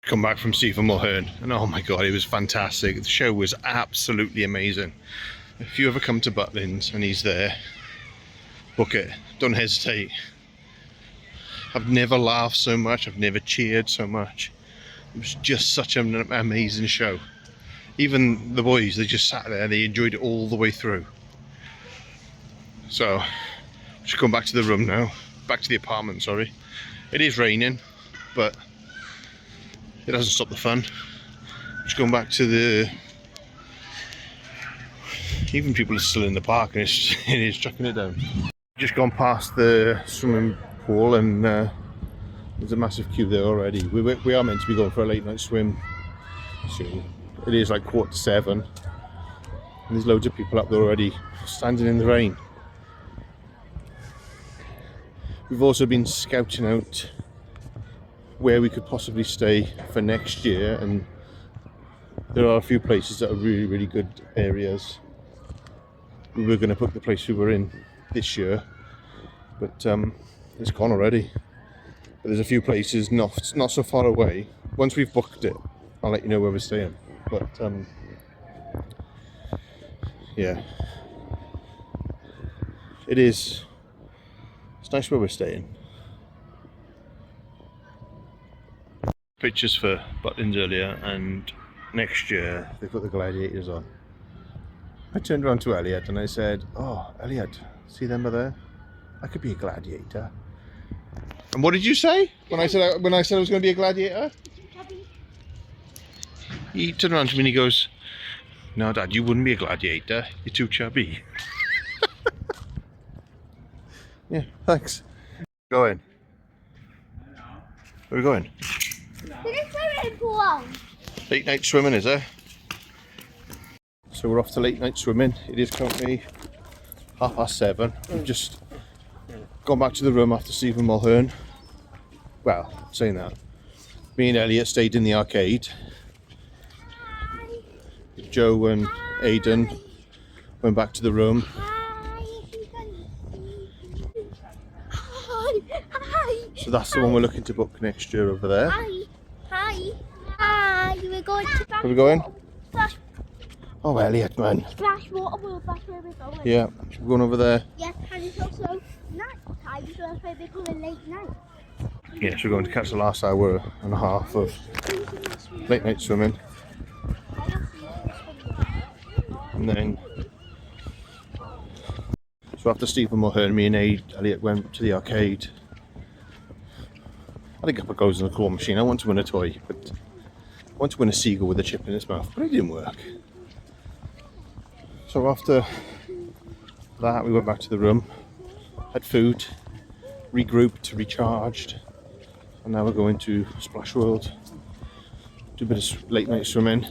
Come back from Stephen Mulhern, and oh my god, it was fantastic. The show was absolutely amazing. If you ever come to Butlins and he's there, book it. Don't hesitate. I've never laughed so much, I've never cheered so much. It was just such an amazing show. Even the boys, they just sat there, they enjoyed it all the way through. So, just going back to the room now. Back to the apartment, sorry. It is raining, but it doesn't stop the fun. Just going back to the... Even people are still in the park and it is chucking it down. Just gone past the swimming pool and there's a massive queue there already. We are meant to be going for a late night swim soon. It is like 7:15 and there's loads of people up there already standing in the rain. We've also been scouting out where we could possibly stay for next year, and there are a few places that are really good areas. We were going to book the place we were in this year, but it's gone already. But there's a few places not so far away. Once we've booked it, I'll let you know where we're staying. But yeah, it's nice where we're staying. Pictures for Butlins earlier, and next year they've got the gladiators on. I turned around to Elliot and I said, "Oh, Elliot, see them over there? I could be a gladiator." And what did you say when I said I was going to be a gladiator? He turned around to me and he goes, "No, Dad, you wouldn't be a gladiator. You're too chubby." Yeah, thanks. Going. Where are we going? Late night swimming, is there? So we're off to late night swimming. It is currently 7:30. We've just gone back to the room after Stephen Mulhern. Well, saying that, me and Elliot stayed in the arcade. Joe and Aidan went back to the room. So that's the one we're looking to book next year over there. We're going to Where are we going? Splash. Oh, Elliot, man. Splash water world, that's where we're going. Yeah, we're going over there. Yes, and it's also night time, so that's why we're going late night. Yes, we're going to catch the last hour and a half of late night swimming. And then, so after Stephen Mulhern, me and Elliot went to the arcade. I had a couple of goes in the claw machine. I want to win a toy, but I want to win a seagull with a chip in its mouth, but it didn't work. So after that, we went back to the room, had food, regrouped, recharged, and now we're going to Splash World, do a bit of late night swimming.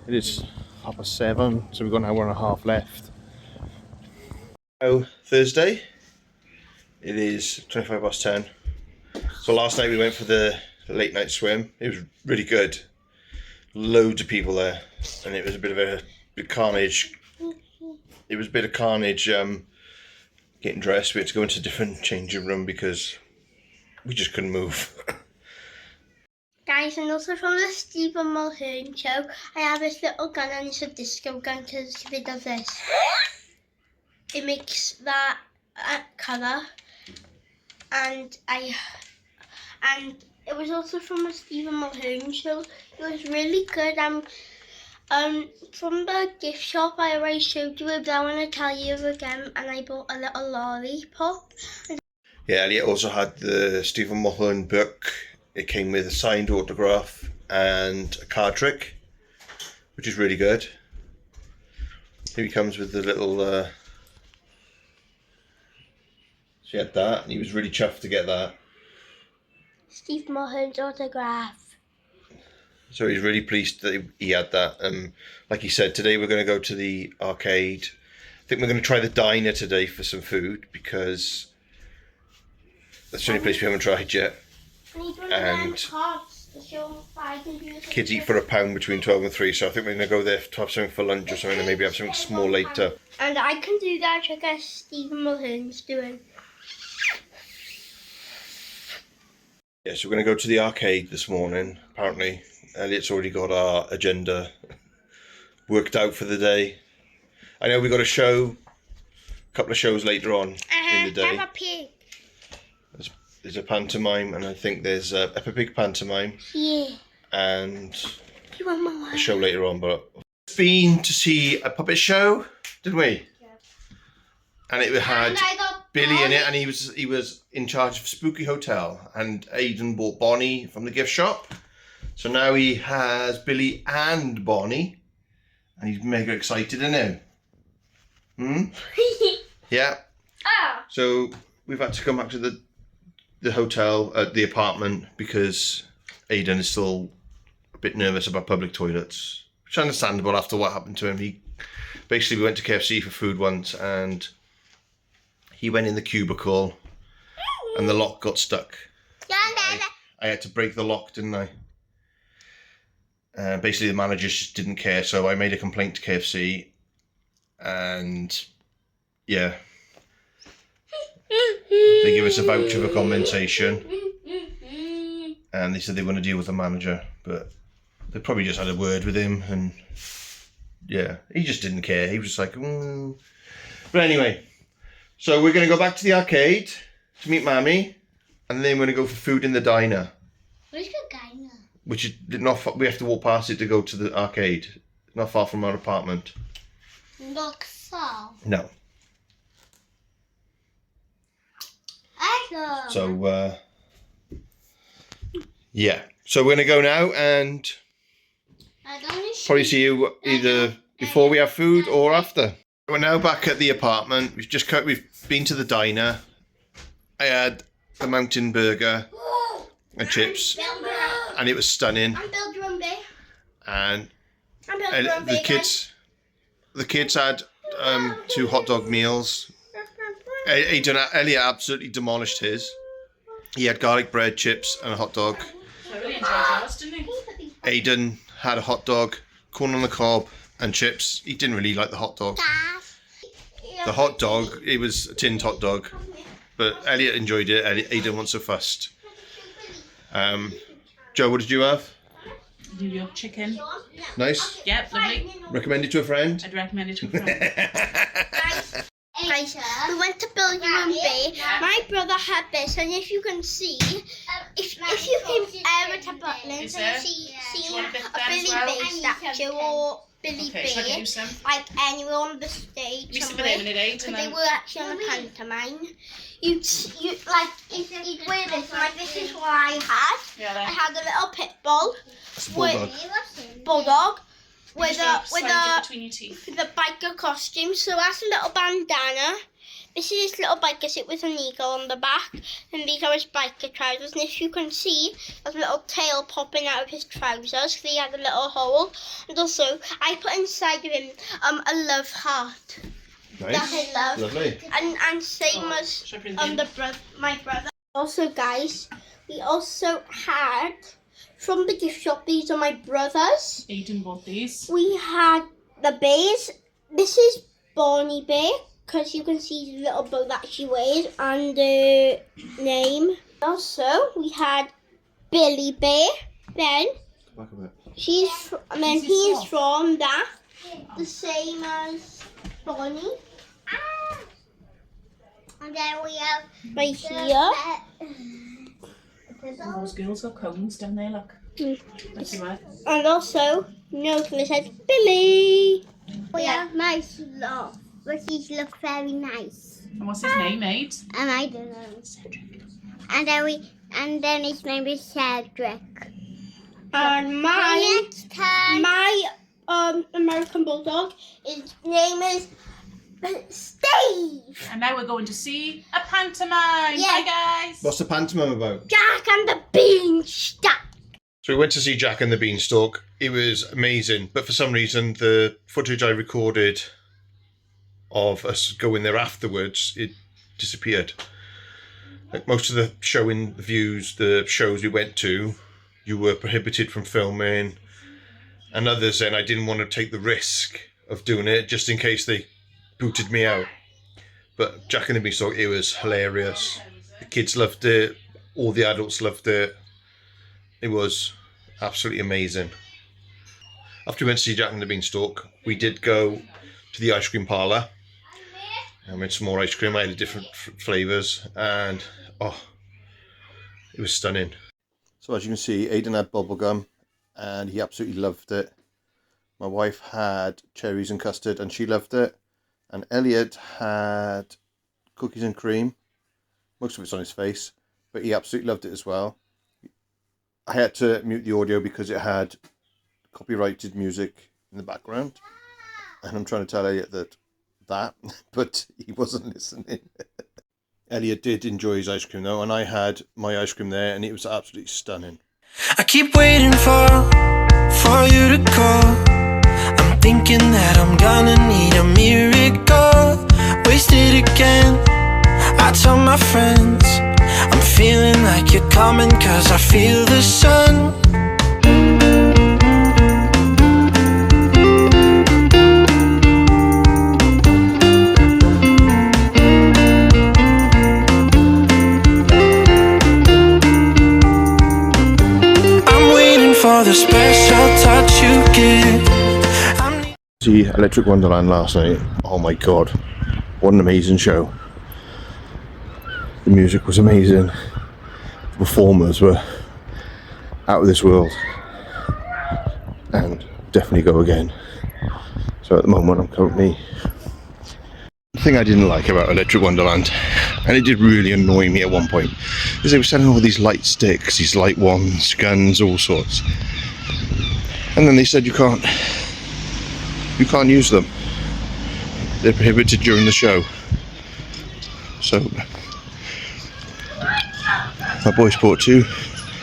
It is 7:30, so we've got an hour and a half left. Oh, Thursday. It is 10:25. So last night we went for the late night swim. It was really good. Loads of people there, and it was a bit of a carnage. It was a bit of carnage getting dressed. We had to go into a different changing room because we just couldn't move. Guys, and also from the Stephen Mulhern show, I have this little gun and it's a disco gun because it does this. It makes that colour, and it was also from a Stephen Mulhern show. It was really good. From the gift shop I already showed you, but I want to tell you again, and I bought a little lollipop. Yeah, Elliot also had the Stephen Mulhern book. It came with a signed autograph and a card trick, which is really good. Here he comes with the little... so he had that, and he was really chuffed to get that. Steve Mulhern's autograph. So he's really pleased that he had that. Like he said, today we're going to go to the arcade. I think we're going to try the diner today for some food, because that's the only place we haven't tried yet. And kids eat for £1 between 12 and 3, so I think we're going to go there to have something for lunch or something, and maybe have something small later. And I can do that trick as Stephen Mulhern's doing. Yeah, so we're going to go to the arcade this morning. Apparently, Elliot's already got our agenda worked out for the day. I know we got a couple of shows later on in the day. Peppa Pig. There's a pantomime, and I think there's a Peppa Pig pantomime. Yeah. And You want more? a show later on, but been to see a puppet show, didn't we? Yeah. And it had Billy in it, and he was in charge of Spooky Hotel, and Aidan bought Bonnie from the gift shop. So now he has Billy and Bonnie, and he's mega excited, isn't he? Yeah. Oh. So we've had to come back to the hotel, the apartment, because Aidan is still a bit nervous about public toilets, which is understandable after what happened to him. We went to KFC for food once, and he went in the cubicle, and the lock got stuck. I had to break the lock, didn't I? Basically, the manager just didn't care, so I made a complaint to KFC, and yeah, they give us a voucher for compensation, and they said they want to deal with the manager, but they probably just had a word with him, and yeah, he just didn't care. He was just like, But anyway, so we're going to go back to the arcade to meet Mammy, and then we're going to go for food in the diner. Where's the diner? Which is not far, we have to walk past it to go to the arcade. Not far from our apartment. Not far. No. So, yeah. So we're going to go now and probably see you either before we have food or after. We're now back at the apartment. We've been to the diner. I had the mountain burger and chips, and it was stunning. And the kids had 2 hot dog meals. Elliot absolutely demolished his. He had garlic bread, chips, and a hot dog. I really enjoyed yours, didn't he? Aidan had a hot dog, corn on the cob, and chips. He didn't really like the hot dog. The hot dog, it was a tinned hot dog, but Elliot enjoyed it. Aidan wasn't so fussed. Joe, what did you have? New York chicken. Nice? Yep, lovely. Recommend it to a friend? I'd recommend it to a friend. Guys, we went to Building Room B. My brother had this, and if you can see, if you came ever to Butlins and see a Billy Bay statue or Billy Bay, like anywhere on the stage somewhere, because they were actually on the pantomime, you'd wear this, like this is what I had. Yeah, I had a little pit bull, bulldog. With the biker costume, so that's a little bandana. This is his little biker suit with an eagle on the back, and these are his biker trousers. And if you can see, there's a little tail popping out of his trousers, because he had a little hole. And also, I put inside of him a love heart. Nice. That I love. Lovely. And same as my brother. Also, guys, we also had. From the gift shop, these are my brothers. Aidan bought these. We had the bears. This is Bonnie Bear, because you can see the little bow that she wears and the name. Also, we had Billy Bear. Then he's from that, the same as Bonnie. And then we have right here. Those girls got cones, don't they? Look. And also, it says Billy. We have nice love, but these look very nice. And what's his name, mate? And I don't know. Cedric. And then his name is Cedric. And my American Bulldog, his name is Steve. And now we're going to see a pantomime. Yeah. Bye, guys. What's the pantomime about? Jack and the Beanstalk. So we went to see Jack and the Beanstalk. It was amazing, but for some reason the footage I recorded of us going there afterwards, it disappeared. Like most of the the shows we went to, you were prohibited from filming, and others then I didn't want to take the risk of doing it just in case they booted me out. But Jack and the Beanstalk, it was hilarious. The kids loved it. All the adults loved it. It was absolutely amazing. After we went to see Jack and the Beanstalk, we did go to the ice cream parlour and we had some more ice cream. I had different flavours and oh, it was stunning. So as you can see, Aidan had bubblegum and he absolutely loved it. My wife had cherries and custard and she loved it. And Elliot had cookies and cream. Most of it's on his face, but he absolutely loved it as well. I had to mute the audio because it had copyrighted music in the background. And I'm trying to tell Elliot that, but he wasn't listening. Elliot did enjoy his ice cream though, and I had my ice cream there and it was absolutely stunning. I keep waiting for you to call. I'm thinking that I'm gonna need a miracle. Wasted again, I tell my friends I'm feeling like you're coming, cause I feel the sun. I'm waiting for the special touch you give. See Electric Wonderland last night. Oh my god, what an amazing show. The music was amazing. The performers were out of this world. And definitely go again. So at the moment I'm currently... The thing I didn't like about Electric Wonderland, and it did really annoy me at one point, is they were selling all these light sticks, these light wands, guns, all sorts. And then they said you can't use them. They're prohibited during the show. So my boys bought two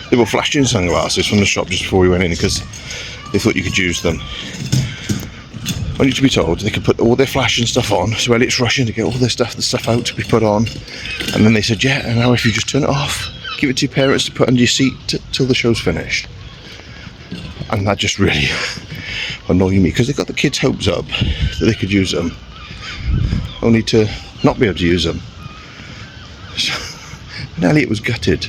little flashing sunglasses from the shop just before we went in because they thought you could use them. Only to be told they could put all their flashing stuff on, so Elliot's rushing to get all the stuff out to be put on, and then they said, yeah, and now if you just turn it off, give it to your parents to put under your seat till the show's finished. And that just really annoyed me because they got the kids' hopes up that they could use them, only to not be able to use them. So, and Elliot was gutted.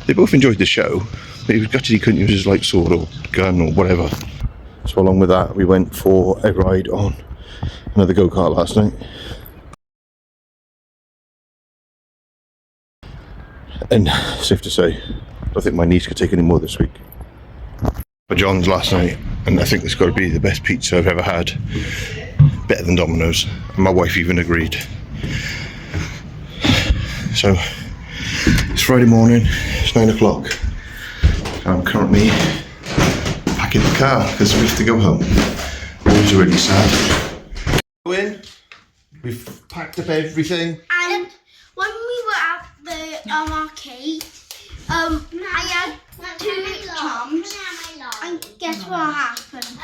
They both enjoyed the show, but he was gutted he couldn't use his light sword or gun or whatever. So along with that, we went for a ride on another go-kart last night. And safe to say, I don't think my niece could take any more this week. But John's last night, and I think it's got to be the best pizza I've ever had. Better than Domino's. And my wife even agreed. So, it's Friday morning, it's 9 o'clock. I'm currently packing the car because we have to go home. Always really sad. Go in. We've packed up everything. And when we were at the arcade, I had two chums, and guess what happened?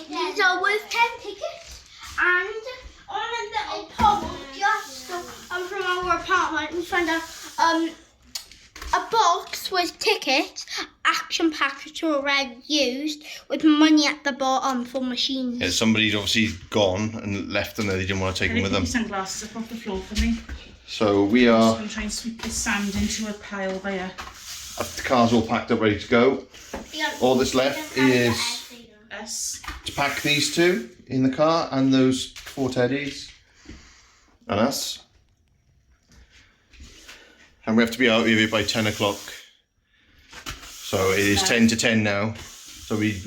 These are worth 10 tickets, and on a little pole just from our apartment, we found a box with tickets, action packets already used, with money at the bottom for machines. Yeah, somebody's obviously gone and left them there. They didn't want to take them with them. Your sunglasses up off the floor for me. So we are. I'm just going to try and sweep this sand into a pile there. The car's all packed up, ready to go. All that's left is to pack these two in the car and those 4 teddies and us. And we have to be out of here by 10 o'clock. So it is 10 to 10 now. So we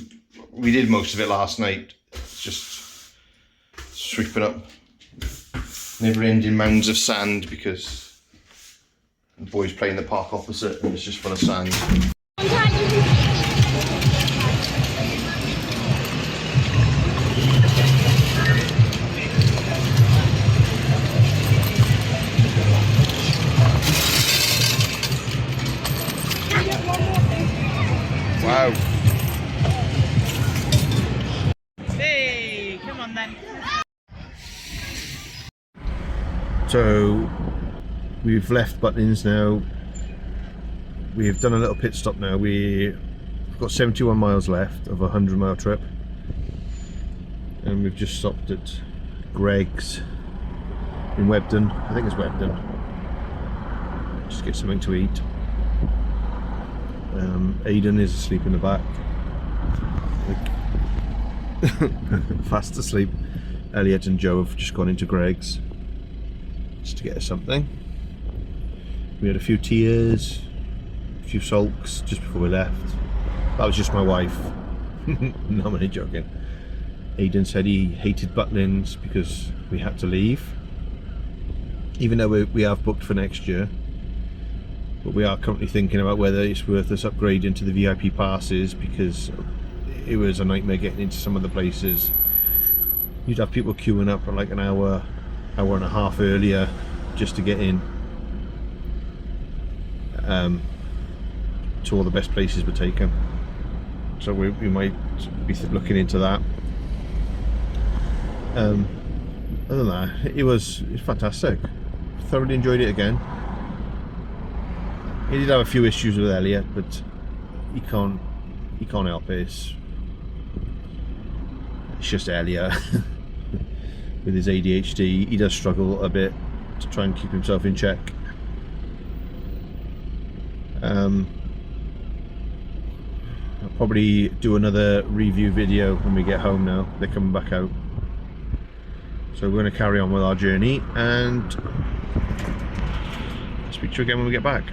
did most of it last night. It's just sweeping up never-ending mounds of sand because the boys play in the park opposite and it's just full of sand. Wow. Hey, come on then. So we've left Butlins now. We've done a little pit stop now. We've got 71 miles left of a 100-mile trip. And we've just stopped at Greg's in Webden. I think it's Webden. Just get something to eat. Aidan is asleep in the back, like, fast asleep. Elliot and Joe have just gone into Greg's just to get us something. We had a few tears, a few sulks just before we left. That was just my wife. No, I'm only joking. Aidan said he hated Butlins because we had to leave, even though we have booked for next year. But we are currently thinking about whether it's worth us upgrading to the VIP passes, because it was a nightmare getting into some of the places. You'd have people queuing up for like an hour and a half earlier just to get in to all the best places we're taking. So we might be looking into that. Other than that, it was fantastic. Thoroughly enjoyed it again. He did have a few issues with Elliot, but he can't help it. It's just Elliot. With his ADHD, he does struggle a bit to try and keep himself in check. I'll probably do another review video when we get home now. They're coming back out. So we're going to carry on with our journey, and I'll speak to you again when we get back.